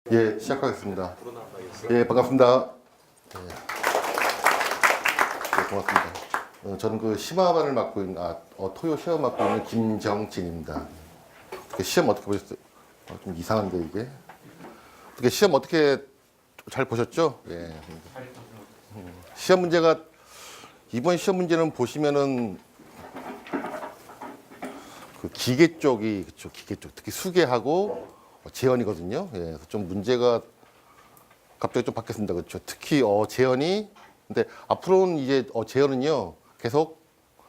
예, 시작하겠습니다. 예, 반갑습니다. 예, 예, 고맙습니다. 저는 그 심화반을 맡고 있는, 토요 시험 맡고 있는 김정진입니다. 어떻게 시험 어떻게 보셨어요? 좀 이상한데 이게. 어떻게 시험 어떻게 잘 보셨죠? 예. 시험 문제가 이번 시험 문제는 보시면은 그 기계 쪽이 그쵸, 기계 쪽 특히 수계하고 재현이거든요. 예, 그래서 좀 문제가 갑자기 좀 바뀌었습니다. 그렇죠. 특히 재현이 근데 앞으로는 이제 재현은요 계속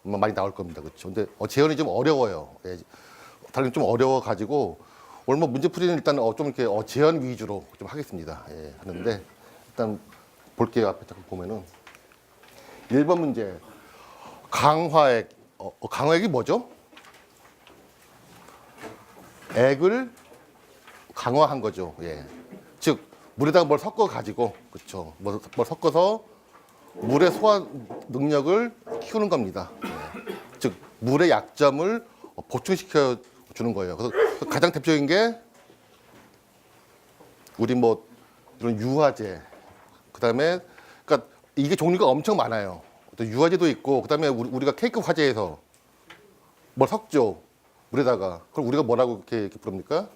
많이 나올 겁니다. 그렇죠. 근데 재현이 좀 어려워요. 예, 다른 좀 어려워 가지고 오늘 뭐 문제풀이는 일단 좀 이렇게 재현 위주로 좀 하겠습니다. 예, 하는데 일단 볼게요. 앞에 잠깐 보면은 1번 문제 강화액 강화액이 뭐죠? 액을 강화한 거죠. 예. 즉 물에다가 뭘 섞어 가지고 그렇죠. 뭘 섞어서 물의 소화 능력을 키우는 겁니다. 예. 즉 물의 약점을 보충시켜 주는 거예요. 그래서 가장 대표적인 게 우리 뭐 이런 유화제, 그다음에 그러니까 이게 종류가 엄청 많아요. 또 유화제도 있고 그다음에 우리가 케이크 화제에서 뭘 섞죠. 물에다가 그걸 우리가 뭐라고 이렇게 부릅니까?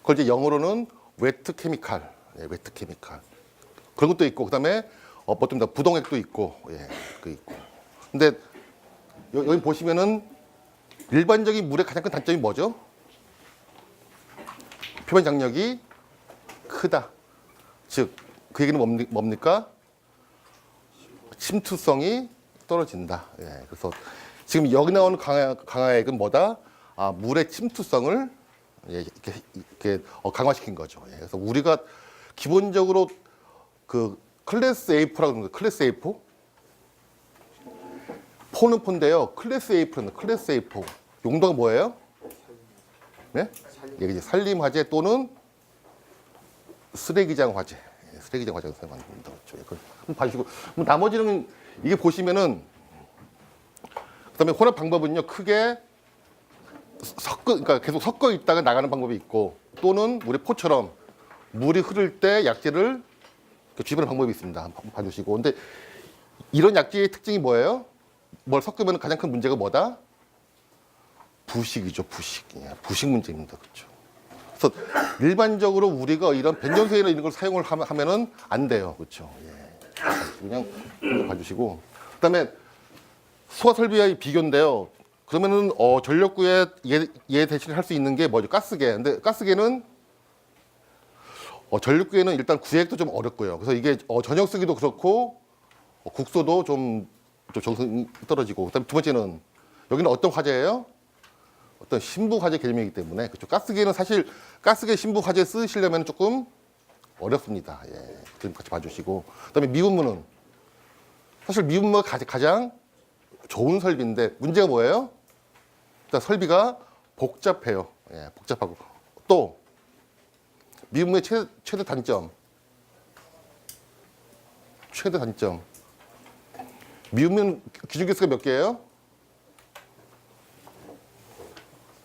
그걸 이제 영어로는 웨트 케미칼, 예, 웨트 케미칼 그런 것도 있고 그다음에 보통 부동액도 있고, 예, 그 있고. 근데 여기 보시면은 일반적인 물의 가장 큰 단점이 뭐죠? 표면 장력이 크다. 즉 그 얘기는 뭡니까? 침투성이 떨어진다. 예, 그래서 지금 여기 나오는 강화액은 뭐다? 물의 침투성을 이렇게 강화시킨 거죠. 예, 그래서 우리가 기본적으로 그 클래스 A4라고 하는 거, 클래스 A4? 포는 포인데요. 클래스 A4는 클래스 A4. 용도가 뭐예요? 네? 이게 이제 산림 화재 또는 쓰레기장 화재. 예, 쓰레기장 화재가 사용합니다. 그렇죠. 한번 봐주시고. 나머지는 이게 보시면은 그다음에 혼합 방법은요. 크게 그러니까 계속 섞어 있다가 나가는 방법이 있고 또는 우리 포처럼 물이 흐를 때 약재를 주입하는 방법이 있습니다. 한번 봐주시고. 근데 이런 약재의 특징이 뭐예요? 뭘 섞으면 가장 큰 문제가 뭐다? 부식이죠, 부식. 예, 부식 문제입니다. 그렇죠. 그래서 일반적으로 우리가 이런 변전소에나 이런 걸 사용을 하면은 안 돼요. 그렇죠. 예. 그냥 봐주시고. 그다음에 소화 설비와의 비교인데요. 그러면은 전력구에 얘 대신에 할 수 있는 게 뭐죠? 가스계. 근데 가스계는 전력구에는 일단 구획도 좀 어렵고요. 그래서 이게 저녁 쓰기도 그렇고 국소도 좀 정성이 떨어지고. 그다음에 두 번째는 여기는 어떤 화재예요? 어떤 신부 화재 개념이기 때문에 그렇죠. 가스계는 사실 가스계 신부 화재 쓰시려면 조금 어렵습니다. 예, 좀 같이 봐주시고. 그다음에 미분무는 사실 미분무가 가장 좋은 설비인데 문제가 뭐예요? 일단 설비가 복잡해요. 예, 복잡하고 또 미분무의 최대 단점. 미분무 기준 개수가 몇 개예요?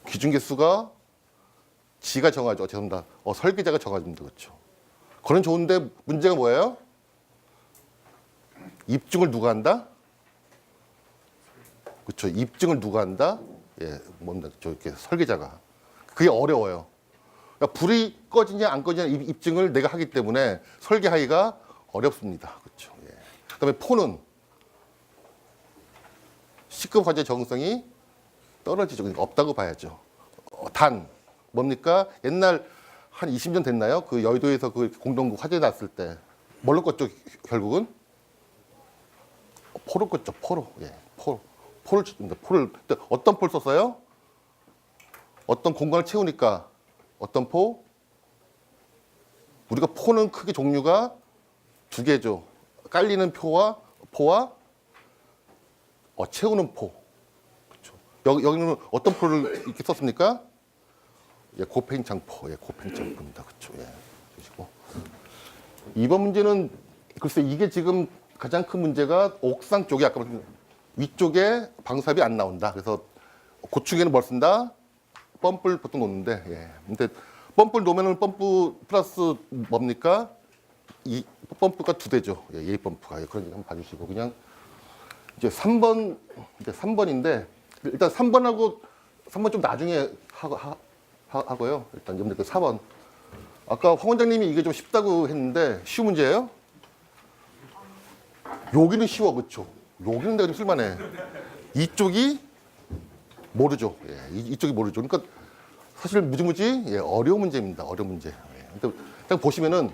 기준 개수가 지가 정하죠. 죄송합니다. 설계자가 정해줍니다. 그렇죠. 그건 좋은데 문제가 뭐예요? 입증을 누가 한다? 그렇죠. 입증을 누가 한다? 예, 뭡니까? 이렇게 설계자가. 그게 어려워요. 그러니까 불이 꺼지냐 안 꺼지냐 입증을 내가 하기 때문에 설계하기가 어렵습니다. 그렇죠. 예. 그다음에 포는 C급 화재 적응성이 떨어지죠. 그러니까 없다고 봐야죠. 단 뭡니까? 옛날 한 20년 됐나요? 그 여의도에서 그 공동 화재 났을 때 뭘로 껐죠? 결국은 포로 껐죠. 포로. 예, 포를 쳤습니다. 포를 어떤 포를 썼어요? 어떤 공간을 채우니까 어떤 포? 우리가 포는 크게 종류가 두 개죠. 깔리는 포와 채우는 포. 그렇죠. 여기는 어떤 포를 이렇게 썼습니까? 예, 고팽창포. 예, 고팽창포입니다. 그렇죠. 예. 보시고. 이번 문제는 글쎄 이게 지금 가장 큰 문제가 옥상 쪽에 아까 위쪽에 방수압이 안 나온다. 그래서 고층에는 뭘 쓴다? 펌프를 보통 놓는데, 예. 근데 펌프를 놓으면은 펌프 플러스 뭡니까? 이 펌프가 2대죠. 예, A 펌프가. 예, 그런 거 한번 봐주시고 그냥 이제 3번 이제 3번인데 일단 3번 좀 나중에 하고요. 일단 여러분들 그 4번. 아까 황 원장님이 이게 좀 쉽다고 했는데 쉬운 문제예요? 여기는 쉬워, 그렇죠? 여기는 내가 좀 쓸만해. 이쪽이 모르죠. 예, 이쪽이 모르죠. 그러니까 사실 무지무지 예, 어려운 문제입니다. 어려운 문제. 예. 일단 보시면은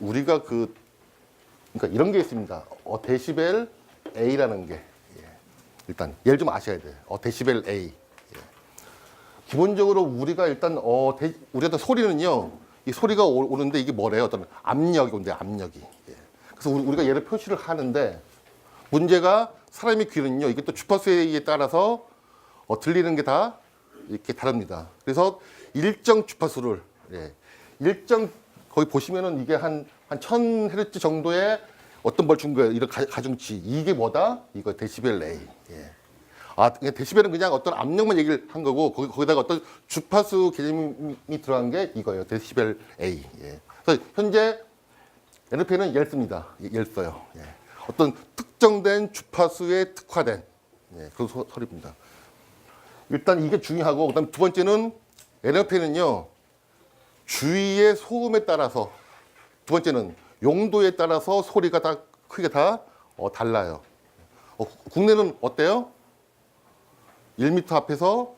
우리가 그러니까 이런 게 있습니다. 데시벨 A라는 게 예. 일단 얘를 좀 아셔야 돼요. 데시벨 A. 예. 기본적으로 우리가 일단 우리가 소리는요. 이 소리가 오는데 이게 뭐래요? 어떤 압력이 온대 압력이. 예. 그래서 우리가 얘를 표시를 하는데 문제가 사람의 귀는요. 이게 또 주파수에 따라서 들리는 게 다 이렇게 다릅니다. 그래서 일정 주파수를 예. 일정 거기 보시면은 이게 한 1000Hz 정도의 어떤 걸 준 거예요. 이런 가중치. 이게 뭐다? 이거 데시벨 A. 예. 데시벨은 그냥 어떤 압력만 얘기를 한 거고 거기다가 어떤 주파수 개념이 들어간 게 이거예요. 데시벨 A. 예. 그래서 현재 NLP는 얘를 씁니다. 얘를 써요. 예. 어떤 특정된 주파수에 특화된 예, 그런 소리입니다. 일단 이게 중요하고 그다음 두 번째는 NLP는요. 주위의 소음에 따라서 두 번째는 용도에 따라서 소리가 다 크게 다 달라요. 국내는 어때요? 1m 앞에서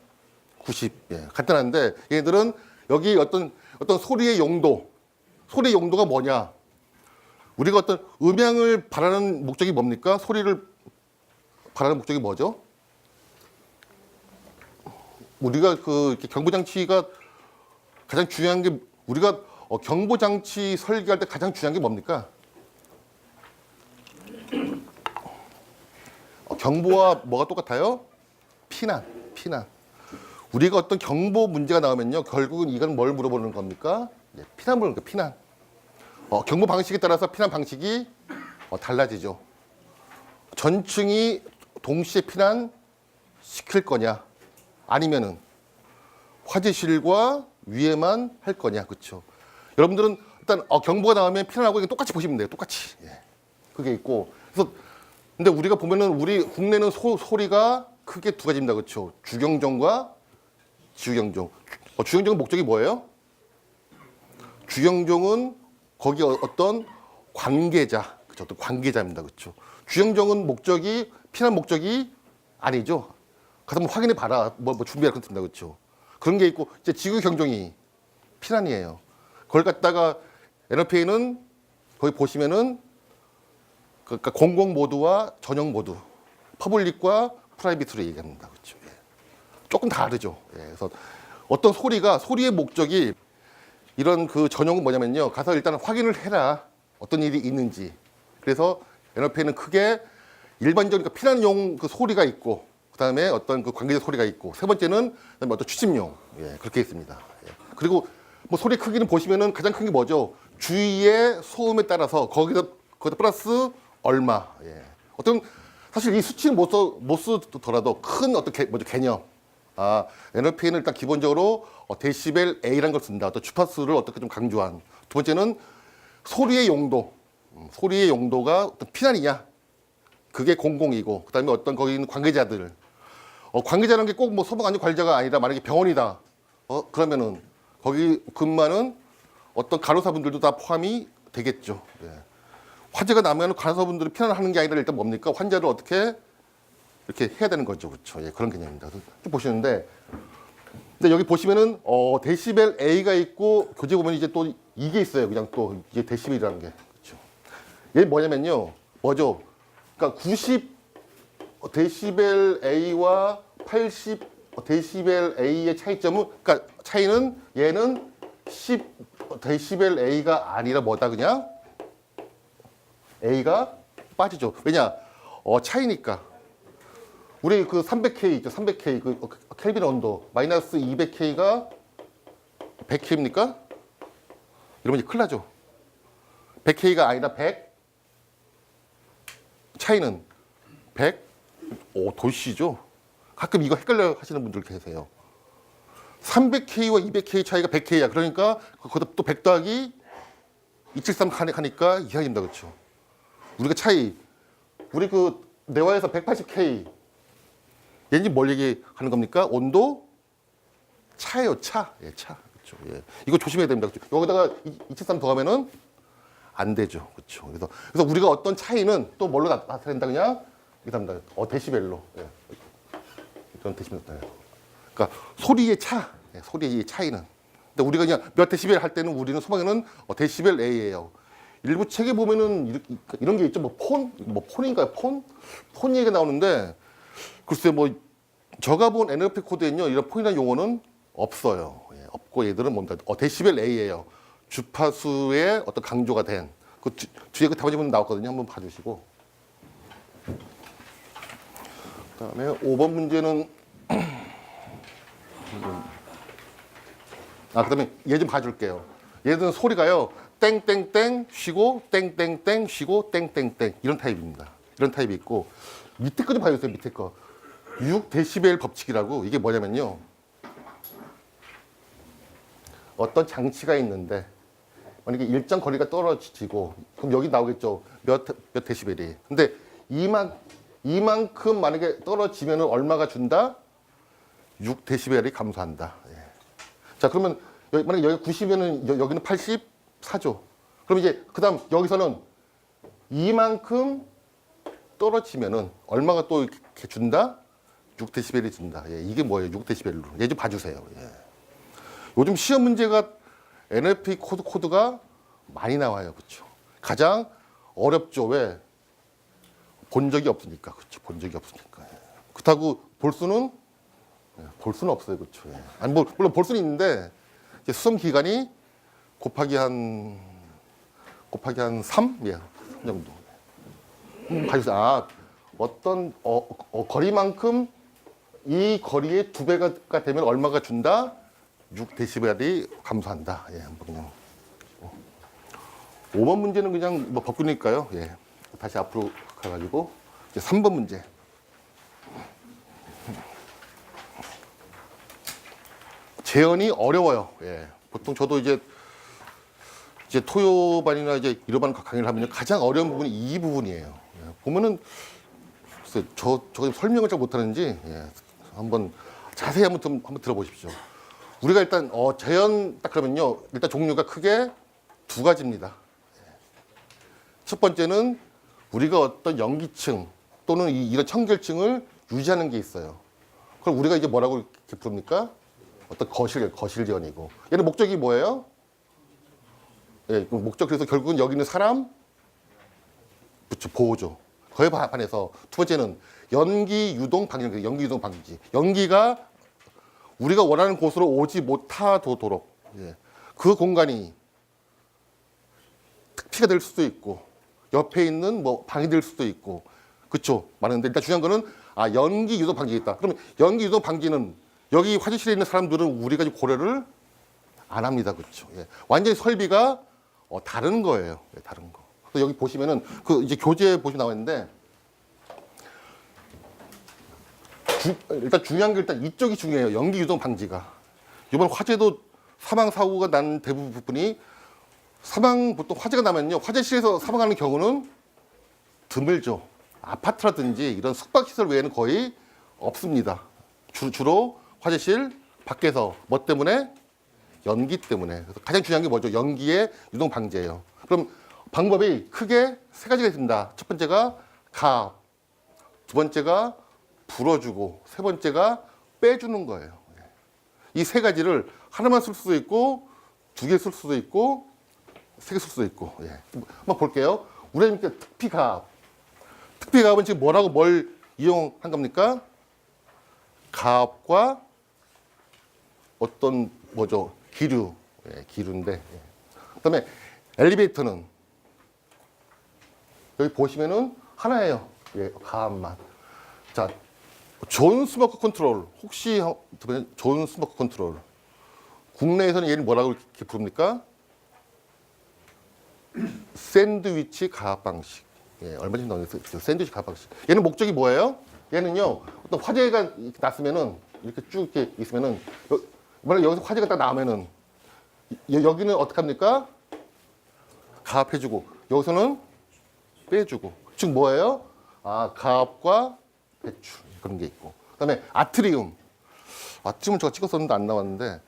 90. 예, 간단한데 얘들은 여기 어떤 소리의 용도가 뭐냐? 우리가 어떤 음향을 바라는 목적이 뭡니까? 소리를 바라는 목적이 뭐죠? 우리가 이렇게 경보장치가 가장 중요한 게 우리가 경보장치 설계할 때 가장 중요한 게 뭡니까? 경보와 뭐가 똑같아요? 피난. 우리가 어떤 경보 문제가 나오면요, 결국은 이건 뭘 물어보는 겁니까? 네, 피난 물어보는 거예요, 피난. 경보 방식에 따라서 피난 방식이 달라지죠. 전층이 동시에 피난 시킬 거냐, 아니면은 화재실과 위에만 할 거냐, 그렇죠? 여러분들은 일단 경보가 나오면 피난하고 이게 똑같이 보시면 돼요, 똑같이. 예. 그게 있고. 그래서 근데 우리가 보면은 우리 국내는 소리가 크게 두 가지입니다, 그렇죠? 주경종과 지우경종. 주경종은 목적이 뭐예요? 주경종은 거기 어떤 관계자, 그렇죠? 어떤 관계자입니다, 그렇죠? 주경종은 목적이 피난 목적이 아니죠. 가서 한번 확인해 봐라, 뭐 준비할 건 든다, 그렇죠? 그런 게 있고 이제 지구경종이 피난이에요. 그걸 갖다가 NLP는 거기 보시면은 그러니까 공공 모드와 전용 모드, 퍼블릭과 프라이빗으로 얘기합니다, 그렇죠? 예. 조금 다르죠. 예. 그래서 어떤 소리의 목적이 이런 그 전용은 뭐냐면요, 가서 일단 확인을 해라, 어떤 일이 있는지. 그래서 NLP는 크게 일반적인 피난용 그 소리가 있고, 그다음에 어떤 그 관계적 소리가 있고, 세 번째는 어떤 추심용, 예, 그렇게 있습니다. 예. 그리고 뭐 소리 크기는 보시면은 가장 큰 게 뭐죠? 주위의 소음에 따라서 거기다 플러스 얼마. 예. 어떤 사실 이 수치는 못 쓰더라도 큰 어떤 개념. NLP는 일단 기본적으로 데시벨 A라는 걸 쓴다. 어떤 주파수를 어떻게 좀 강조한. 두 번째는 소리의 용도. 소리의 용도가 어떤 피난이냐? 그게 공공이고, 그다음에 어떤 거기 있는 관계자들. 관계자라는 게 꼭 뭐 소방안전 관리자가 아니라 만약에 병원이다. 그러면은 거기 근무하는 어떤 간호사분들도 다 포함이 되겠죠. 예. 화재가 나면 간호사분들이 피난하는 게 아니라 일단 뭡니까? 환자를 어떻게 이렇게 해야 되는 거죠, 그렇죠? 예, 그런 개념입니다. 쭉 보시는데, 근데 여기 보시면은 데시벨 A가 있고 교재 보면 이제 또 이게 있어요. 그냥 또 이게 데시벨이라는 게, 그렇죠? 얘 뭐냐면요, 뭐죠? 그러니까 90 데시벨 A와 80 데시벨 A의 차이점은, 그러니까 차이는 얘는 10 데시벨 A가 아니라 뭐다, 그냥 A가 빠지죠. 왜냐? 차이니까. 우리 그 300K 있죠, 300K 그 켈빈 온도 마이너스 200K가 100K입니까? 이러면 이제 큰일 나죠. 100K가 아니라 100. 차이는 100. 도시죠. 가끔 이거 헷갈려 하시는 분들 계세요. 300K와 200K 차이가 100K야. 그러니까 거기다 또 100 더하기 273 하니까 이상입니다. 그렇죠? 우리가 차이, 우리 그 내화에서 180K 얘는 뭘 얘기하는 겁니까? 온도 차예요. 차. 예, 차. 그렇죠? 예. 이거 조심해야 됩니다. 그렇죠? 여기다가 273 더하면은 안 되죠. 그렇죠? 그래서 우리가 어떤 차이는 또 뭘로 나타낸다 그냥 이렇게 합니다. 데시벨로. 예. 이런 데시벨로 나타내요. 그러니까 소리의 차, 예, 소리의 차이는. 근데 우리가 그냥 몇 데시벨 할 때는 우리는 소방에는 데시벨 A예요. 일부 책에 보면은 이런 게 있죠. 뭐 폰인가요? 폰 얘기가 나오는데 글쎄 뭐 제가 본 NLP 코드에는요 이런 폰이라는 용어는 없어요. 예, 없고 얘들은 뭡니까? 데시벨 A예요. 주파수의 어떤 강조가 된. 그 뒤에 그 답안지 보면 나왔거든요. 한번 봐주시고. 그다음에 5번 문제는 그다음에 얘 좀 봐줄게요. 얘들은 소리가요. 땡땡땡 쉬고 땡땡땡 쉬고 땡땡땡 이런 타입입니다. 이런 타입이 있고 밑에 거 좀 봐주세요. 밑에 거 6데시벨 법칙이라고 이게 뭐냐면요. 어떤 장치가 있는데 만약에 일정 거리가 떨어지고 그럼 여기 나오겠죠. 몇 데시벨이. 근데 이만큼 만약에 떨어지면 얼마가 준다? 6데시벨이 감소한다. 예. 자 그러면 만약에 여기 90이면 여기는 84죠. 그럼 이제 그다음 여기서는 이만큼 떨어지면은 얼마가 또 이렇게 준다? 6데시벨이 준다. 예, 이게 뭐예요? 6데시벨로. 얘 좀 봐주세요. 예. 요즘 시험 문제가 NLP 코드가 많이 나와요. 그렇죠? 가장 어렵죠. 왜? 본 적이 없으니까. 그렇죠? 본 적이 없으니까. 예. 그렇다고 볼 수는 없어요. 그렇죠? 예. 아니 물론 볼 수는 있는데 이제 수험 기간이 곱하기 한 3? 예. 3 정도. 봐주세요. 어떤 거리만큼 이 거리의 2배가 되면 얼마가 준다? 6데시벨이 감소한다. 예, 한번 그냥. 5번 문제는 그냥 뭐 법규니까요. 예. 다시 앞으로 가가지고 이제 3번 문제. 재현이 어려워요. 예. 보통 저도 이제 토요반이나 이제 1호반 강의를 하면 가장 어려운 부분이 이 부분이에요. 예. 보면은 제가 설명을 잘 못하는지 예. 한번 자세히 한번 들어보십시오. 우리가 일단 재현 딱 그러면요 일단 종류가 크게 2가지입니다. 첫 번째는 우리가 어떤 연기층 또는 이런 청결층을 유지하는 게 있어요. 그럼 우리가 이제 뭐라고 이렇게 부릅니까? 어떤 거실 재현이고 얘는 목적이 뭐예요? 예, 목적 그래서 결국은 여기 있는 사람 그렇죠 보호죠. 그에 반해서 두 번째는 연기 유동 방지. 연기 유동 방지. 연기가 우리가 원하는 곳으로 오지 못하도록 예. 그 공간이 특피가 될 수도 있고 옆에 있는 뭐 방이 될 수도 있고 그렇죠. 많은데 일단 중요한 거는 연기 유동 방지가 있다. 그러면 연기 유동 방지는 여기 화장실에 있는 사람들은 우리가 고려를 안 합니다. 그렇죠. 예. 완전히 설비가 다른 거예요. 예, 다른 거. 그래서 여기 보시면은 그 이제 교재 보시면 나와 있는데 일단 중요한 게 일단 이쪽이 중요해요. 연기 유동 방지가. 이번 화재도 사망 사고가 난 대부분이 보통 화재가 나면요. 화장실에서 사망하는 경우는 드물죠. 아파트라든지 이런 숙박시설 외에는 거의 없습니다. 주로 화장실 밖에서 뭐 때문에? 연기 때문에. 그래서 가장 중요한 게 뭐죠? 연기의 유동 방지예요. 그럼 방법이 크게 3가지가 있습니다. 첫 번째가 가압, 두 번째가 불어주고, 세 번째가 빼주는 거예요. 이 3가지를 하나만 쓸 수도 있고, 2개 쓸 수도 있고, 3개 쓸 수도 있고. 예. 한번 볼게요. 우리가 특피가압. 특피가압은 지금 뭘 이용한 겁니까? 가압과 어떤 뭐죠? 기류. 예, 기류인데. 예. 그다음에 엘리베이터는 여기 보시면은 하나예요. 예, 가압만. 자, 존 스모크 컨트롤. 혹시 존 스모크 컨트롤. 국내에서는 얘를 뭐라고 이렇게 부릅니까? 샌드위치 가압 방식. 예, 얼마 전에 나왔어요. 샌드위치 가압 방식. 얘는 목적이 뭐예요? 얘는요, 어떤 화재가 났으면은 이렇게 쭉 이렇게 있으면은 만약 여기서 화재가 딱 나오면은 여기는 어떻게 합니까? 가압해주고 여기서는 빼주고. 즉 뭐예요? 아, 가압과 배출 그런 게 있고. 그다음에 아트리움은 제가 찍었었는데 안 나왔는데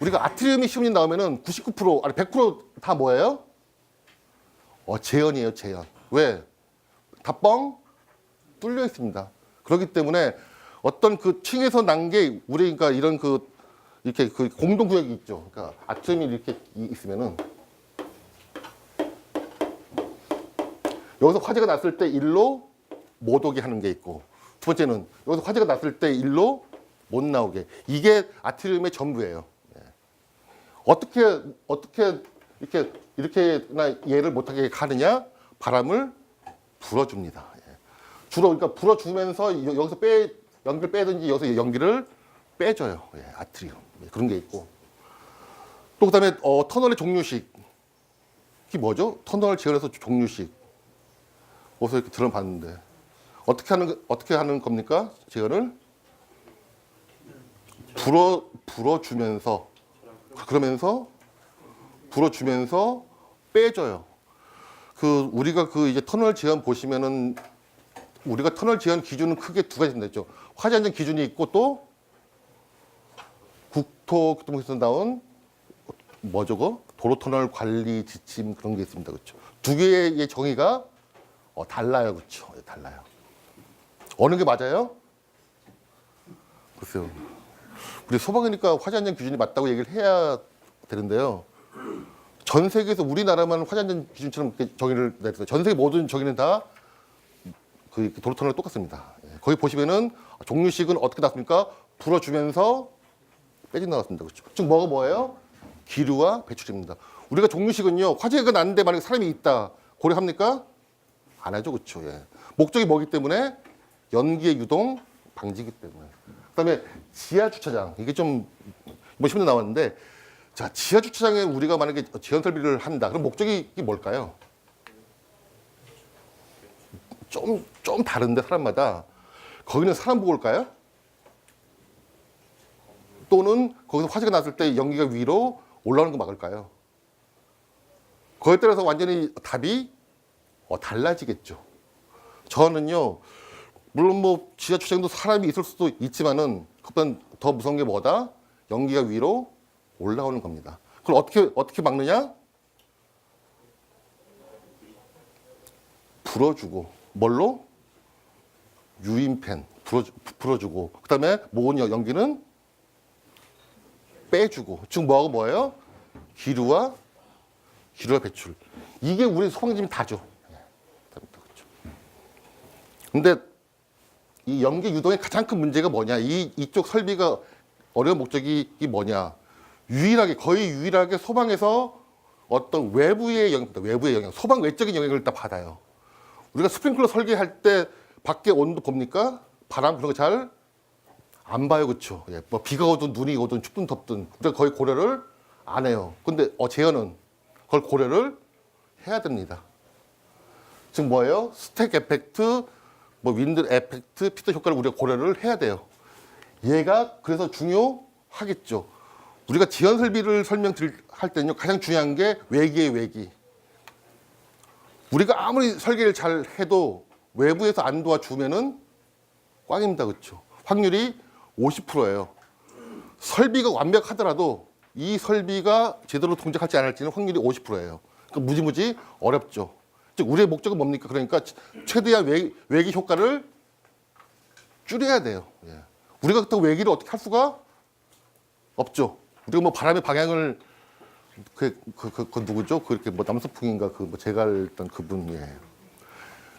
우리가 아트리움이 시험이 나오면은 99% 아니 100%다 뭐예요? 재현이에요, 재현. 왜? 다 뻥 뚫려 있습니다. 그렇기 때문에 어떤 그 층에서 난 게 우리가 이런 이렇게 그 공동구역이 있죠. 그러니까 아트리움이 이렇게 있으면은 여기서 화재가 났을 때 일로 못 오게 하는 게 있고, 두 번째는 여기서 화재가 났을 때 일로 못 나오게. 이게 아트리움의 전부예요. 어떻게 이렇게나 얘를 못하게 하느냐? 바람을 불어줍니다. 주로 그러니까 불어주면서 여기서 연기를 빼든지 여기서 연기를 빼줘요. 아트리움 그런 게 있고. 또 그다음에 터널의 종류식. 이게 뭐죠? 터널 지원해서 종류식. 어디서 이렇게 들어봤는데 어떻게 하는 겁니까? 지원을 불어주면서 불어주면서 빼줘요. 우리가 이제 터널 지연 보시면은 우리가 터널 지연 기준은 크게 두 가지 있죠. 화재 안전 기준이 있고 또 국토교통부에서 나온 뭐죠? 도로 터널 관리 지침 그런 게 있습니다. 그렇죠? 두 개의 정의가 달라요. 그렇죠? 달라요. 어느 게 맞아요? 글쎄요. 우리 소방이니까 화재 안전 기준이 맞다고 얘기를 해야 되는데요. 전 세계에서 우리나라만 화재 안전 기준처럼 이렇게 정의를 내렸어요. 전 세계 모든 정의는 다 도로 터널 똑같습니다. 거기 보시면은 종류식은 어떻게 나왔습니까? 불어주면서 빼진 나왔습니다. 그렇죠? 즉 뭐예요? 기류와 배출입니다. 우리가 종류식은요, 화재가 났는데 만약에 사람이 있다 고려합니까? 안 하죠. 그렇죠? 목적이 뭐기 때문에? 연기의 유동 방지기 때문에. 그다음에 지하 주차장. 이게 좀 시험에 나왔는데, 자, 지하 주차장에 우리가 만약에 지연 설비를 한다. 그럼 목적이 뭘까요? 좀 다른데 사람마다. 거기는 사람 보고 올까요? 또는 거기서 화재가 났을 때 연기가 위로 올라오는 거 막을까요? 거기에 따라서 완전히 답이 달라지겠죠. 저는요, 물론 지하 주차장도 사람이 있을 수도 있지만은 그보다 더 무서운 게 뭐다? 연기가 위로 올라오는 겁니다. 그럼 어떻게 막느냐? 불어주고. 뭘로? 유인팬 불어주고. 그다음에 모은 연기는 빼주고. 즉 뭐예요? 기류와 배출. 이게 우리 소방팀이 다죠. 근데 이 연기 유동의 가장 큰 문제가 뭐냐? 이쪽 설비가 어려운 목적이 뭐냐? 거의 유일하게 소방에서 어떤 외부의 영향, 소방 외적인 영향을 다 받아요. 우리가 스프링클러 설계할 때 밖에 온도 봅니까? 바람 그런 거 잘 안 봐요. 그렇죠? 비가 오든 눈이 오든 춥든 덥든 우리가 거의 고려를 안 해요. 근데 제어는 그걸 고려를 해야 됩니다. 즉 뭐예요? 스택 에펙트, 윈드 에펙트, 피터 효과를 우리가 고려를 해야 돼요. 얘가 그래서 중요하겠죠. 우리가 지연 설비를 할 때는요, 가장 중요한 게 외기예요, 외기. 우리가 아무리 설계를 잘 해도 외부에서 안 도와주면은 꽝입니다. 그렇죠? 확률이 50%예요. 설비가 완벽하더라도 이 설비가 제대로 동작하지 않을지는 확률이 50%예요. 그러니까 무지무지 어렵죠. 즉 우리의 목적은 뭡니까? 그러니까 최대한 외기 효과를 줄여야 돼요. 우리가 그렇다고 외기를 어떻게 할 수가 없죠. 우리가 바람의 방향을 누구죠? 그렇게 남서풍인가 제가 알던 그분이에요.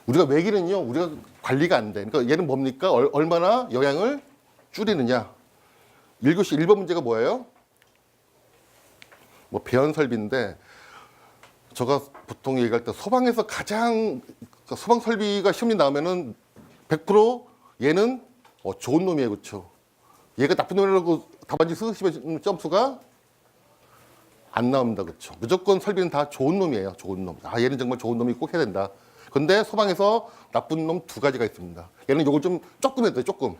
우리가 외기는요, 우리가 관리가 안 돼. 그러니까 얘는 뭡니까? 얼마나 영향을 줄이느냐. 1교시 1번 문제가 뭐예요? 배연 설비인데, 제가 보통 얘기할 때 소방에서 가장 소방 설비가 시험이 나오면은 100% 얘는 좋은 놈이에요. 그렇죠? 얘가 나쁜 놈이라고 답안지 쓰시면 점수가 안 나옵니다. 그렇죠? 무조건 설비는 다 좋은 놈이에요. 좋은 놈. 얘는 정말 좋은 놈이 꼭 해야 된다. 근데 소방에서 나쁜 놈 두 가지가 있습니다. 얘는 요걸 조금 해도 돼요. 조금.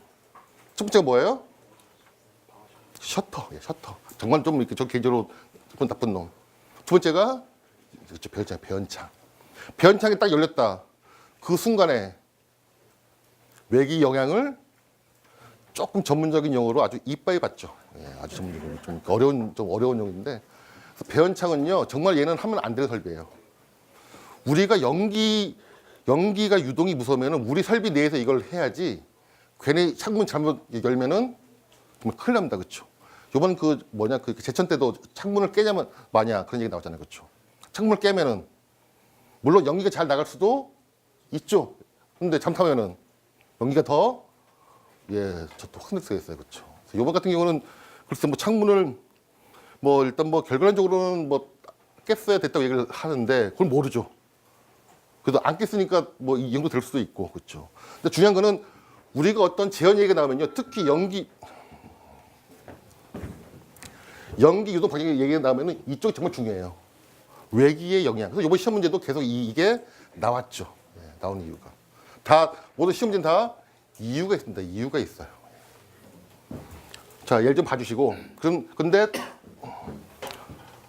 첫 번째가 뭐예요? 셔터. 예, 셔터. 정말 좀 이렇게 저 개인적으로 기분 나쁜 놈. 두 번째가 그렇죠, 배연창, 배연창. 배연창이 딱 열렸다. 그 순간에 외기 영향을 조금 전문적인 용어로 아주 이빠이 봤죠. 예, 아주 전문적인 좀 어려운 용어인데 배연창은요 정말 얘는 하면 안 되는 설비예요. 우리가 연기가 유동이 무서우면은 우리 설비 내에서 이걸 해야지 괜히 창문 잘못 열면은 정말 큰일 납니다, 그렇죠? 요번 그 제천 때도 창문을 깨냐면 마냐 그런 얘기 나왔잖아요, 그렇죠? 창문을 깨면은 물론 연기가 잘 나갈 수도 있죠. 근데 잘못하면은 연기가 더 저도 확 느끼겠어요, 그렇죠? 요번 같은 경우는 글쎄 뭐 창문을 뭐 일단 뭐 결과론적으로는 뭐 깼어야 됐다고 얘기를 하는데 그걸 모르죠. 그래도 안 깼으니까 뭐 이 정도 될 수도 있고, 그렇죠? 근데 중요한 거는 우리가 어떤 재현 얘기가 나오면요, 특히 연기 유동 방향 얘기가 나오면은 이쪽이 정말 중요해요. 외기의 영향. 그래서 이번 시험 문제도 계속 이게 나왔죠. 나오는 이유가 다 모든 시험 문제는 다 이유가 있습니다. 이유가 있어요. 자, 예를 좀 봐주시고, 근데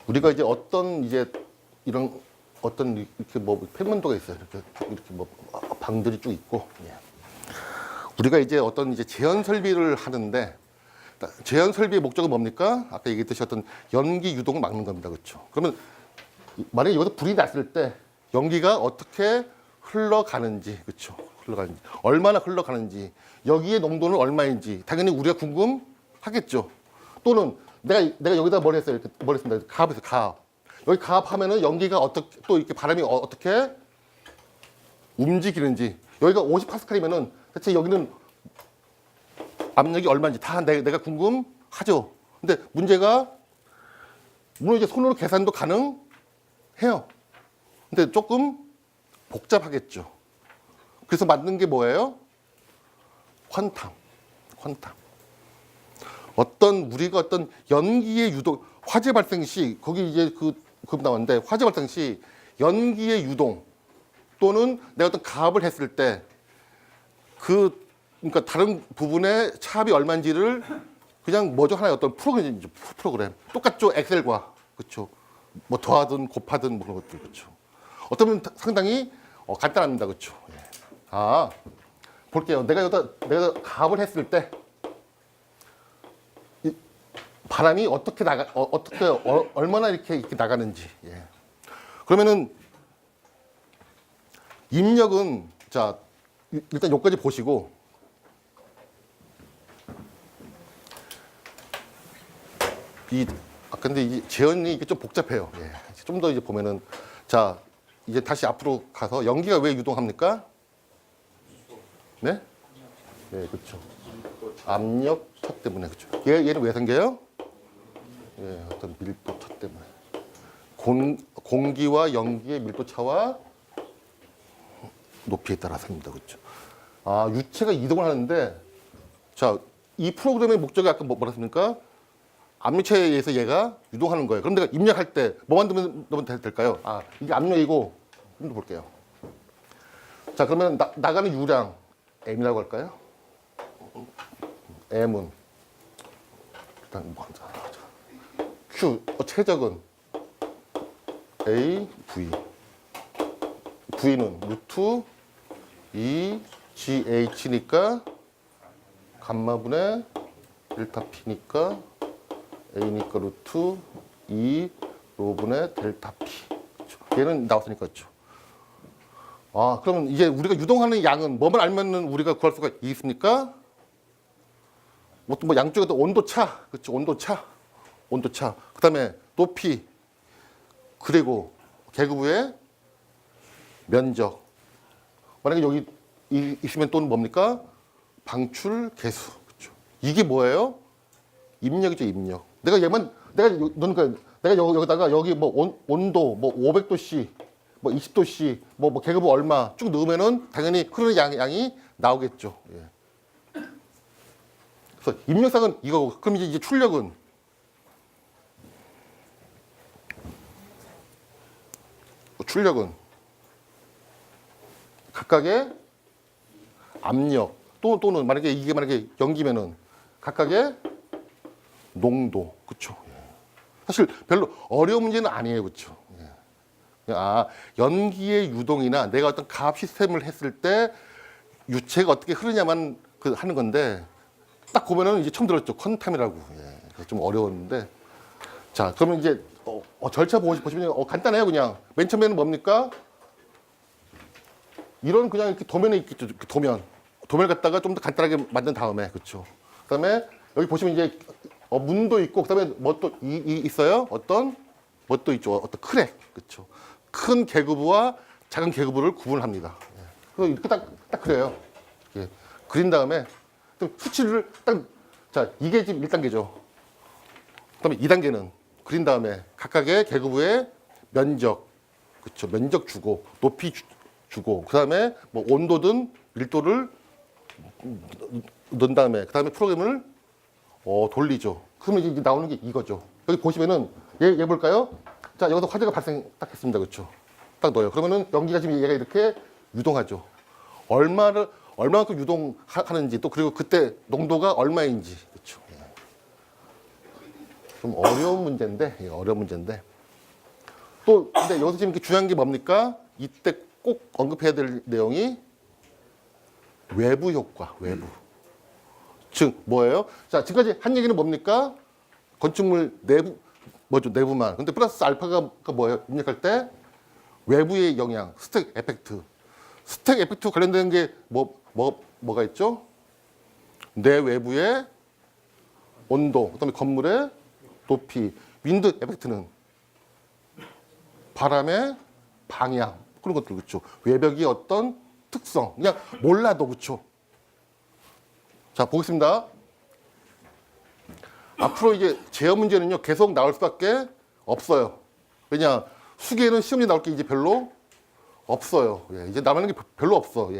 우리가 이제 어떤 이런 어떤 이렇게 뭐 펜문도가 있어요. 이렇게 뭐 방들이 쭉 있고, 우리가 이제 어떤 제한 설비를 하는데 제한 설비의 목적은 뭡니까? 아까 얘기했듯이 어떤 연기 유동을 막는 겁니다, 그렇죠? 그러면 만약에 여기서 불이 났을 때 연기가 어떻게 흘러가는지, 그렇죠? 흘러가는지, 얼마나 흘러가는지, 여기의 농도는 얼마인지 당연히 우리가 궁금하겠죠. 또는 내가 여기다 뭘 했어요? 이렇게 뭘 했습니다. 가압했어요. 가압. 여기 가압하면은 연기가 어떻게 또 이렇게 바람이 어떻게 움직이는지. 여기가 50파스칼이면은 대체 여기는 압력이 얼마인지 다 내가 궁금하죠. 근데 문제가 물론 이제 손으로 계산도 가능해요. 근데 조금 복잡하겠죠. 그래서 만든 게 뭐예요? 퀀텀. 우리가 어떤 연기의 유동, 화재 발생 시, 거기 이제 그 나왔는데, 화재 발생 시 연기의 유동 또는 내가 어떤 가압을 했을 때 그러니까 다른 부분의 차압이 얼마인지를 그냥 뭐죠? 하나의 어떤 프로그램. 똑같죠? 엑셀과. 그렇죠? 뭐 더하든 곱하든 뭐 그런 것들. 그렇죠? 어쩌면 상당히 간단합니다. 그렇죠? 볼게요. 내가 가압을 했을 때 바람이 어떻게 얼마나 이렇게 나가는지. 그러면은 입력은 자 일단 여기까지 보시고 근데 이제 재현이 이게 좀 복잡해요. 좀 더 이제 보면은 자 이제 다시 앞으로 가서 연기가 왜 유동합니까? 네? 네, 그렇죠. 압력 차 때문에 그렇죠. 얘는 왜 생겨요? 어떤 밀도 차 때문에. 공기와 연기의 밀도 차와 높이에 따라 생깁니다. 그렇죠. 유체가 이동을 하는데 자, 이 프로그램의 목적이 아까 뭐라 했습니까? 압력차에 의해서 얘가 유동하는 거예요. 그럼 내가 입력할 때 뭐 만들면 될까요? 이게 압력이고 좀 더 볼게요. 자, 그러면 나가는 유량 M이라고 할까요? M은 일단 뭐 하자. Q 최적은 A V. V는 루트 2 GH니까 감마분의 델타 P니까 A니까 루트 2 로분의 델타 P. 얘는 나왔으니까 그렇죠. 그러면 이제 우리가 유동하는 양은 뭐만 알면은 우리가 구할 수가 있습니까? 뭐 양쪽에도 온도차, 그렇죠? 온도차. 그다음에 높이, 그리고 계급부의 면적. 만약에 여기 있으면 또는 뭡니까? 방출 계수. 그렇죠? 이게 뭐예요? 입력이죠, 입력. 내가 여기다가 여기 뭐 온도 뭐 500도씨, 뭐 20도씨, 뭐 계급부 얼마 쭉 넣으면은 당연히 흐르는 양이 나오겠죠. 그래서 입력상은 이거고, 그럼 이제 출력은 각각의 압력 또는 만약에 이게 연기면은 각각의 농도, 그렇죠. 사실 별로 어려운 문제는 아니에요, 그렇죠. 연기의 유동이나 내가 어떤 가압 시스템을 했을 때 유체가 어떻게 흐르냐만 하는 건데 딱 보면은 이제 처음 들었죠, 퀀텀이라고. 좀 어려웠는데 자, 그러면 이제 절차 보시면 간단해요, 그냥. 맨 처음에는 뭡니까? 이런 그냥 이렇게 도면에 있겠죠, 도면을 갖다가 좀 더 간단하게 만든 다음에, 그렇죠. 그다음에 여기 보시면 이제 문도 있고 그다음에 뭐 또 있어요? 어떤 뭐 또 있죠? 어떤 크랙, 그렇죠. 큰 계급부와 작은 계급부를 구분합니다. 그래서 이렇게 딱 그래요. 이렇게 그린 다음에 또 수치를 딱, 자, 이게 지금 1단계죠. 그다음에 2단계는 그린 다음에 각각의 계급부의 면적, 그렇죠. 면적 주고 높이 주고 그다음에 뭐 온도든 밀도를 넣은 다음에 그다음에 프로그램을 돌리죠. 그러면 이제 나오는 게 이거죠. 여기 보시면은 얘 볼까요? 자, 여기서 화재가 발생 딱 했습니다. 그렇죠? 딱 넣어요. 그러면은 연기가 지금 얘가 이렇게 유동하죠. 얼마만큼 유동하는지 또 그리고 그때 농도가 얼마인지, 그렇죠. 좀 어려운 문제인데 또 근데 여기서 지금 이렇게 중요한 게 뭡니까? 이때 꼭 언급해야 될 내용이 외부 효과, 외부. 즉 뭐예요? 자, 지금까지 한 얘기는 뭡니까? 건축물 내부 뭐죠? 내부만. 근데 플러스 알파가 뭐예요? 입력할 때 외부의 영향, 스택 에펙트. 스택 에펙트 관련된 게 뭐가 있죠? 내 외부의 온도, 그다음에 건물의 높이, 윈드 에펙트는 바람의 방향, 그런 것들, 그렇죠. 외벽이 어떤 특성, 그냥 몰라도, 그렇죠. 자, 보겠습니다. 앞으로 이제 제어 문제는요, 계속 나올 수밖에 없어요. 왜냐, 수기에는 시험이 나올 게 이제 별로 없어요. 이제 남는 게 별로 없어.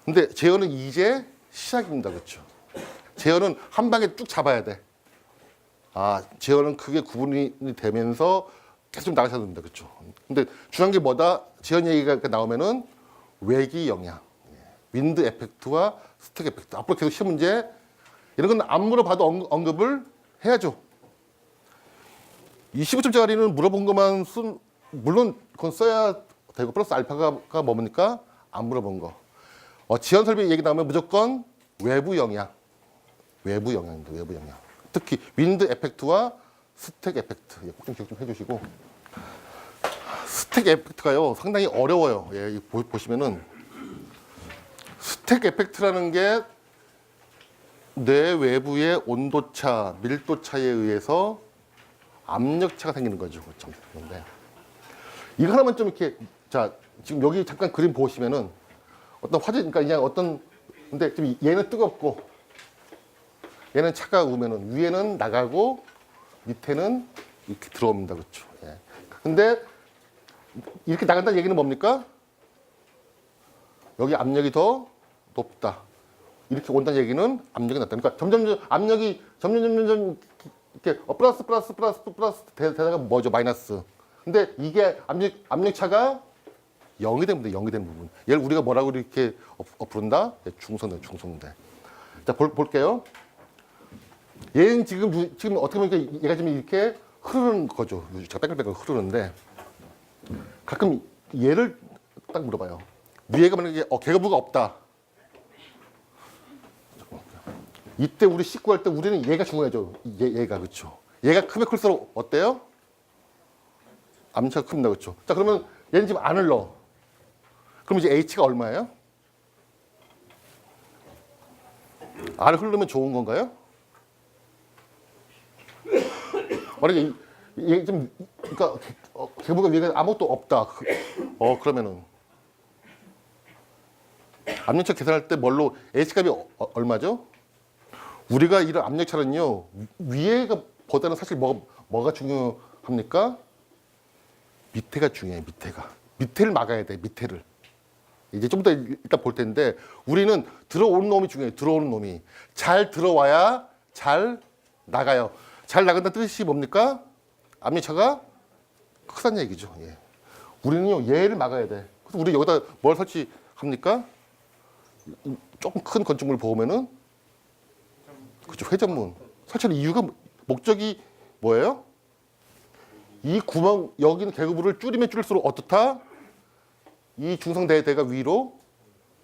근데 제어는 이제 시작입니다. 그렇죠. 제어는 한 방에 쭉 잡아야 돼. 제어는 그게 구분이 되면서 계속 나가셔야 됩니다. 그렇죠. 근데 중요한 게 뭐다? 제어 얘기가 나오면은 외기 영향, 윈드 에펙트와 스택 에펙트. 앞으로 계속 시험 문제 이런 건 안 물어봐도 언급을 해야죠. 25점짜리는 물어본 것만 물론 그건 써야 되고 플러스 알파가 뭡니까? 안 물어본 거. 지연 설비 얘기 나오면 무조건 외부 영향입니다. 외부 영향. 특히 윈드 에펙트와 스택 에펙트. 꼭 좀 기억 좀 해주시고. 스택 에펙트가요 상당히 어려워요. 보시면은 스택 에펙트라는 게 내 외부의 온도차, 밀도차에 의해서 압력차가 생기는 거죠. 그런데 이거 하나만 좀 이렇게, 자, 지금 여기 잠깐 그림 보시면은 어떤 화재, 그러니까 그냥 어떤, 근데 좀 얘는 뜨겁고 얘는 차가우면은 위에는 나가고 밑에는 이렇게 들어옵니다. 그렇죠. 근데 이렇게 나간다는 얘기는 뭡니까? 여기 압력이 더 높다. 이렇게 온다는 얘기는 압력이 낮다. 그러니까 점점 압력이 점점 이렇게 플러스 되다가 뭐죠? 마이너스. 근데 이게 압력차가 0이 됩니다. 0이 되는 부분. 얘를 우리가 뭐라고 이렇게 부른다? 중성대. 자, 볼게요. 얘는 지금 어떻게 보면 얘가 지금 이렇게 흐르는 거죠. 제가 뺑글뺑글 흐르는데 가끔 얘를 딱 물어봐요. 위에가 만약에 계급부가 없다. 이때 우리 식구할 때 우리는 얘가 중요하죠. 얘가, 그렇죠. 얘가 크면 클수록 어때요? 암차가 큽니다. 그렇죠. 자, 그러면 얘는 지금 안 흘러. 그럼 이제 H가 얼마예요? 안 흐르면 좋은 건가요? 만약에 얘 좀, 그러니까 계급부가 위에 아무것도 없다. 그러면은 압력차 계산할 때 뭘로 H값이 얼마죠? 우리가 이런 압력차는요, 위에가 보다는 사실 뭐가 중요합니까? 밑에가 중요해요, 밑에가. 밑에를 막아야 돼, 밑에를. 이제 좀 더 일단 볼 텐데, 우리는 들어오는 놈이 중요해요, 들어오는 놈이. 잘 들어와야 잘 나가요. 잘 나간다는 뜻이 뭡니까? 압력차가 크다는 얘기죠. 우리는요, 얘를 막아야 돼. 그래서 우리 여기다 뭘 설치합니까? 조금 큰 건축물 보면은 그렇죠. 회전문. 설치하는 이유가 목적이 뭐예요? 이 구멍 여기 있는 계급부를 줄이면 줄일수록 어떻다? 이 중성대가 위로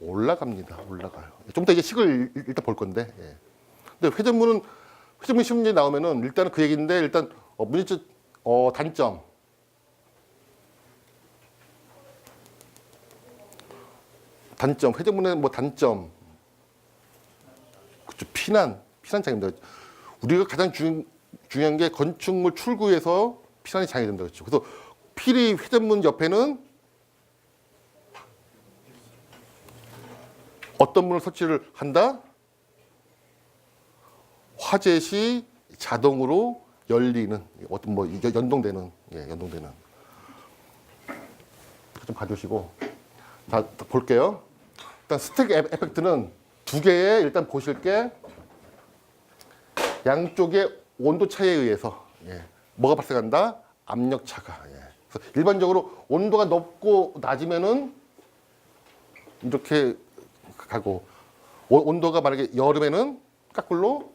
올라갑니다. 올라가요. 좀 더 이제 식을 일단 볼 건데. 예. 근데 회전문 시험 문제 나오면은 일단은 그 얘기인데 일단 문제적 단점. 회전문의 뭐 단점. 그쵸, 피난장입니다. 우리가 가장 중요한 게 건축물 출구에서 피난이 장애된다 그렇죠. 그래서 필히 회전문 옆에는 어떤 문을 설치를 한다? 화재 시 자동으로 열리는 어떤 뭐 연동되는 연동되는 좀 봐주시고 자 볼게요. 일단 스택 에펙트는 두 개의 일단 보실 게 양쪽의 온도 차이에 의해서 뭐가 발생한다? 압력 차가. 그래서 일반적으로 온도가 높고 낮으면은 이렇게 가고 온도가 만약에 여름에는 거꾸로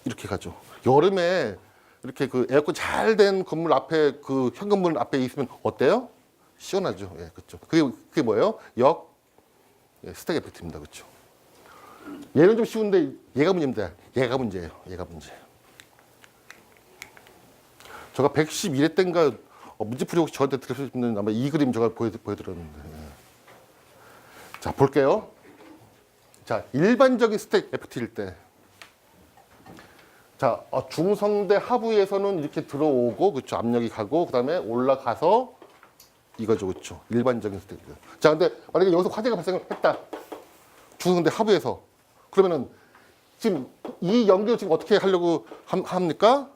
이렇게 가죠. 여름에 이렇게 그 에어컨 잘 된 건물 앞에 그 현관문 앞에 있으면 어때요? 시원하죠. 예, 그렇죠. 그게 뭐예요? 스택 에펙트입니다. 그렇죠. 얘는 좀 쉬운데 얘가 문제입니다. 얘가 문제예요. 제가 111회 때인가 문제풀이 혹시 저한테 들으셨으면 아마 이 그림 제가 보여드렸는데. 자, 볼게요. 자, 일반적인 스택 에펙트일 때. 자, 중성대 하부에서는 이렇게 들어오고, 그렇죠. 압력이 가고, 그 다음에 올라가서 이거죠. 그렇죠. 일반적인 스택. 자, 근데 만약에 여기서 화재가 발생을 했다. 중성대 하부에서. 그러면은 지금 이 연기를 지금 어떻게 하려고 합니까?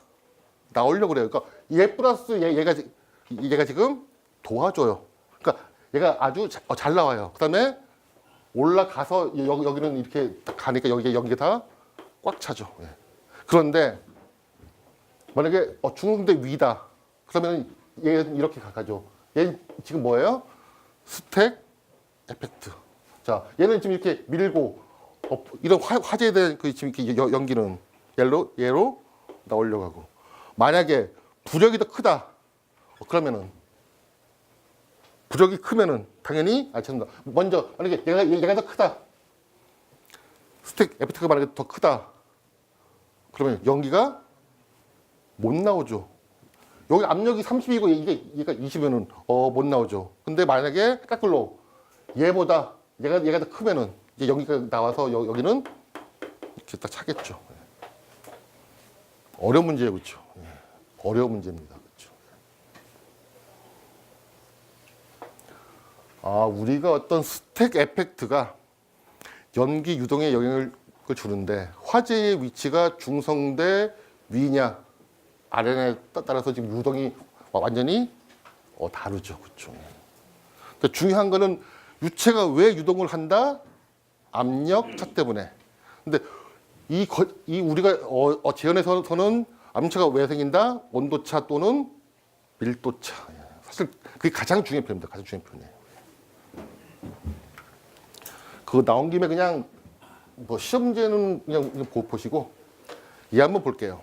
나오려고 그래요. 그러니까 얘 플러스 얘가 지금 도와줘요. 그러니까 얘가 아주 잘 나와요. 그 다음에 올라가서 여기는 이렇게 가니까 여기에 연기가 다 꽉 차죠. 그런데 만약에 중성대 위다. 그러면 얘는 이렇게 가죠. 얘는 지금 뭐예요? 스택 에펙트. 자, 얘는 지금 이렇게 밀고 이런 화재에 대한 그 지금 이렇게 연기는 얘로 나오려고 하고. 만약에 부력이 더 크다. 그러면은 부력이 크면은 당연히 죄송합니다. 먼저 만약에 얘가 더 크다. 스택 에펙트가 만약에 더 크다. 그러면 연기가 못 나오죠. 여기 압력이 30이고 얘가 20이면은 못 나오죠. 근데 만약에 거꾸로 얘보다 얘가 더 크면은 이제 연기가 나와서 여기는 이렇게 딱 차겠죠. 어려운 문제예요, 그렇죠? 어려운 문제입니다, 그렇죠? 우리가 어떤 스택 에펙트가 연기 유동에 영향을 주는데 화재의 위치가 중성대 위냐 아래냐에 따라서 지금 유동이 완전히 다르죠, 그렇죠? 그러니까 중요한 거는 유체가 왜 유동을 한다? 압력 차 때문에. 근데 이 우리가 재현에서는 압력차가 왜 생긴다? 온도차 또는 밀도차. 사실 그게 가장 중요한 표현입니다. 가장 중요한 표현이에요. 그거 나온 김에 그냥 뭐 시험제는 그냥 보시고 얘 한번 볼게요.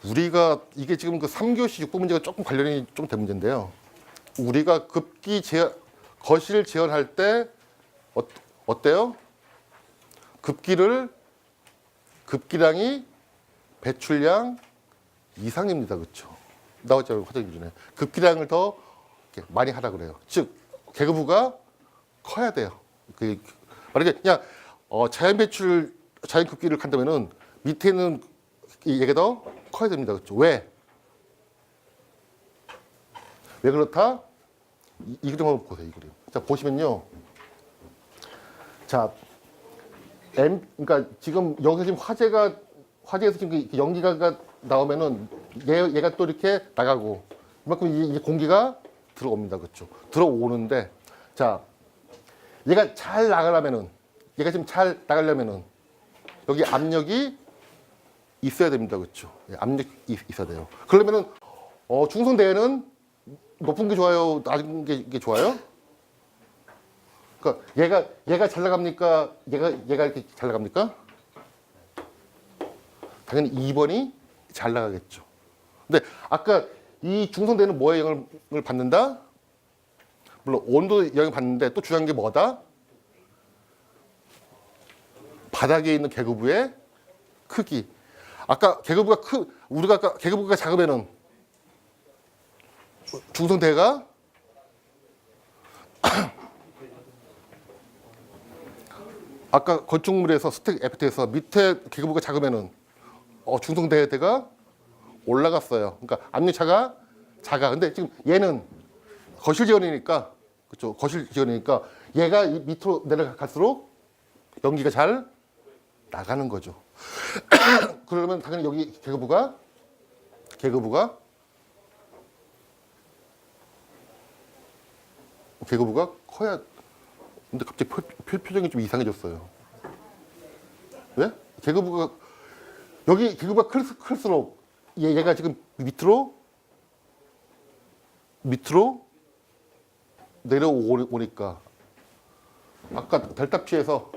우리가 이게 지금 그 3교시 6부 문제가 조금 관련이 좀 된 문제인데요. 우리가 거실 재현할 때 어때요? 급기량이 배출량 이상입니다. 그렇죠? 나왔잖아요. 화재 기준에. 급기량을 더 많이 하라 그래요. 즉 계급부가 커야 돼요. 만약에 그냥 자연 급기를 간다면은 밑에는 얘가 더 커야 됩니다. 그렇죠? 왜 그렇다? 이 그림 한번 보세요. 이 그림. 자, 보시면요. 자, 그러니까 지금 여기서 지금 화재에서 지금 연기가 나오면은 얘가 또 이렇게 나가고 이만큼 이 공기가 들어옵니다. 그렇죠? 들어오는데 자, 얘가 잘 나가려면은 여기 압력이 있어야 됩니다. 그렇죠? 압력이 있어야 돼요. 그러면은 중성대에는 높은 게 좋아요? 낮은 게 좋아요? 그러니까 얘가 잘 나갑니까? 얘가 이렇게 잘 나갑니까? 당연히 2번이 잘 나가겠죠. 근데 아까 이 중성대는 뭐에 영향을 받는다? 물론 온도 영향을 받는데 또 중요한 게 뭐다? 바닥에 있는 계급부의 크기. 아까 계급부가 우리가 아까 계급부가 작으면은 중성대가 아까 건축물에서 스택 에펙트에서 밑에 계급부가 작으면은 중성대가 올라갔어요. 그러니까 압력차가 작아. 근데 지금 얘는 거실 지연이니까 그렇죠. 거실 지연이니까 얘가 밑으로 내려갈수록 연기가 잘 나가는 거죠. 그러면 당연히 여기 계급부가 커야. 근데 갑자기 표정이 좀 이상해졌어요. 왜? 계급부가 여기 계급부가 클수록 얘가 지금 밑으로 내려오니까 아까 델타 P에서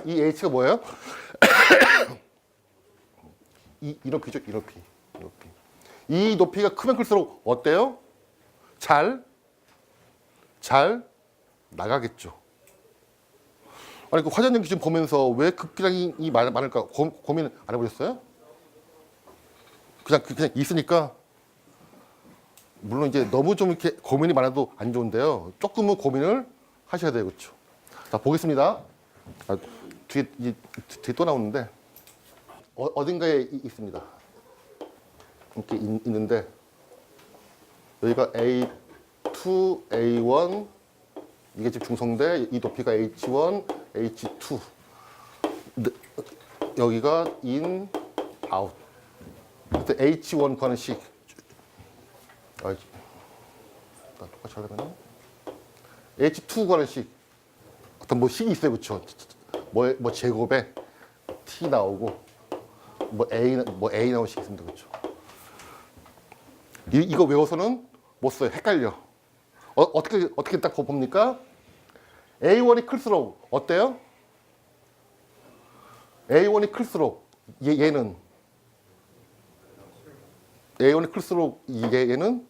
이 H가 뭐예요? 이 높이죠, 이 높이. 이 높이가 크면 클수록 어때요? 잘 나가겠죠. 아니 그 화전연기 좀 보면서 왜 급기량이 많을까 고민 안 해보셨어요? 그냥 있으니까. 물론 이제 너무 좀 이렇게 고민이 많아도 안 좋은데요. 조금은 고민을 하셔야 돼요, 그렇죠? 자 보겠습니다. 뒤에 또 나오는데 어딘가에 있습니다. 이렇게 있는데 여기가 A2, A1 이게 지금 중성대, 이 높이가 H1, H2 여기가 in, out. 그때 H1 구하는 식 똑같이 하려면 H2 구하는 식 어떤 뭐 식이 있어요, 그렇죠? 뭐 제곱에 T 나오고 뭐 A 나오는 식이 있습니다, 그렇죠? 이거 외워서는 못 써요. 헷갈려. 어떻게 딱 봅니까? A1이 클수록 어때요? A1이 클수록 얘는 A1이 클수록 얘는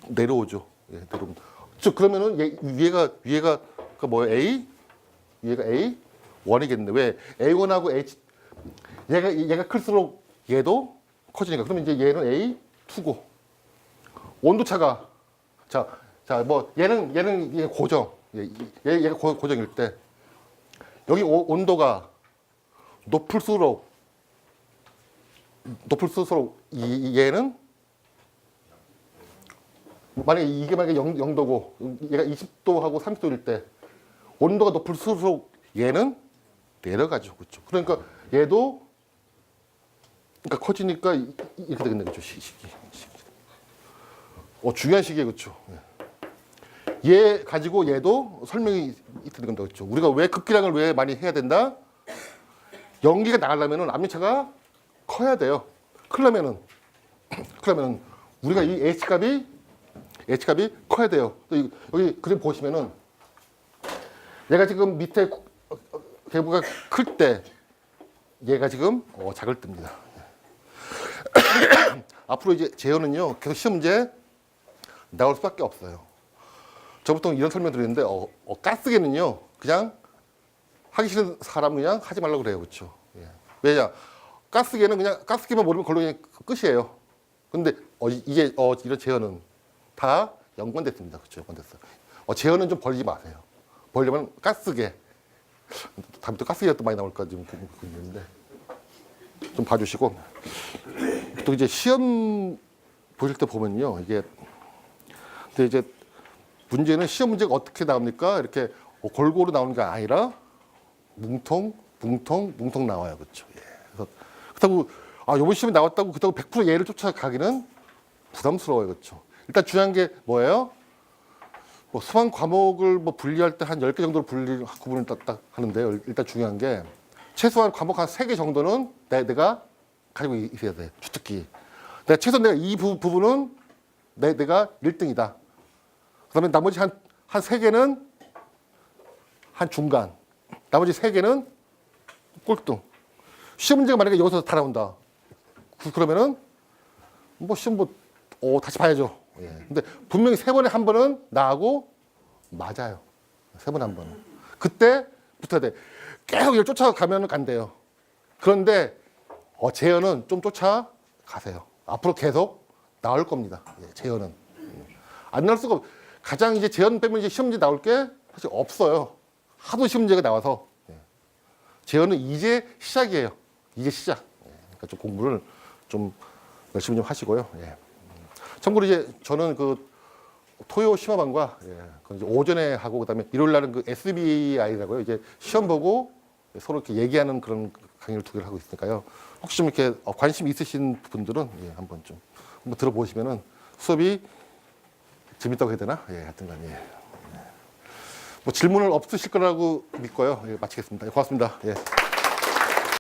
내려오죠. 내려옵니다. 그러면은 위에가 그 뭐예요? 위에가 A1이겠네. 왜? A1하고 H 얘가 클수록 얘도 커지니까. 그러면 이제 얘는 A2고 온도 차가 뭐 얘는 고정. 얘가 고정일 때 여기 온도가 높을수록 얘는 만약에 이게 0도고 얘가 20도하고 30도일 때 온도가 높을수록 얘는 내려가죠. 그렇죠? 그러니까 얘도 커지니까 이렇게 되겠네. 그렇죠? 식이. 중요한 식이에요. 그렇죠? 얘 가지고 얘도 설명이 이렇게 된다. 그렇죠? 우리가 왜 급기량을 왜 많이 해야 된다? 연기가 나가려면 압력차가 커야 돼요. 그러면은 우리가 이 H값이 커야 돼요. 여기 그림 보시면은 얘가 지금 밑에 계부가 클 때 얘가 지금 작을 때입니다. 앞으로 이제 재현은요 계속 시험 문제 나올 수밖에 없어요. 저 보통 이런 설명 드리는데 가스계는요 그냥 하기 싫은 사람은 그냥 하지 말라고 그래요, 그렇죠? 왜냐 가스계는 그냥 가스계만 모르면 걸로 그냥 끝이에요. 근데 이게 이런 재현은 다 연관됐습니다, 그렇죠? 연관됐어요. 재현은 좀 벌리지 마세요. 벌리면 가스계 다음부터 가스계가 또 많이 나올까 지금 있는데 좀 봐주시고 또 이제 시험 보실 때 보면요 이게 근데 이제 문제는 시험 문제가 어떻게 나옵니까? 이렇게 골고루 나오는 게 아니라 뭉텅 나와요, 그렇죠? 그래서 그렇다고 이번 시험이 나왔다고 그렇다고 100% 얘를 쫓아가기는 부담스러워요, 그렇죠? 일단 중요한 게 뭐예요? 뭐 수학 과목을 뭐 분리할 때 한 10개 정도로 구분을 딱 하는데요. 일단 중요한 게 최소한 과목 한 3개 정도는 내가 가지고 있어야 돼. 주특기. 최소한 내가 이 부분은 내가 1등이다. 그다음에 나머지 한 3개는 한 중간. 나머지 3개는 꼴등. 시험 문제가 만약에 여기서 다 나온다. 그러면은 뭐 시험 다시 봐야죠. 예. 근데 분명히 3번에 한 번은 나하고 맞아요. 3번에 한 번은. 그때 붙어야 돼. 계속 이걸 쫓아가면 안 돼요. 그런데 재현은 좀 쫓아가세요. 앞으로 계속 나올 겁니다. 예, 재현은. 안 나올 수가 가장 이제 재현 빼면 이제 시험 문제 나올 게 사실 없어요. 하도 시험 문제가 나와서. 예. 재현은 이제 시작이에요. 이제 시작. 예. 그러니까 좀 공부를 좀 열심히 좀 하시고요. 예. 참고로 이제 저는 그 토요 심화반과 그건 이제 오전에 하고 그다음에 일요일 날은 그 SBI라고요. 이제 시험 보고 서로 이렇게 얘기하는 그런 강의를 2개를 하고 있으니까요. 혹시 좀 이렇게 관심 있으신 분들은 한번 좀 한번 들어보시면은 수업이 재밌다고 해야 되나? 예, 하여튼간 뭐 질문을 없으실 거라고 믿고요. 예, 마치겠습니다. 고맙습니다. 예.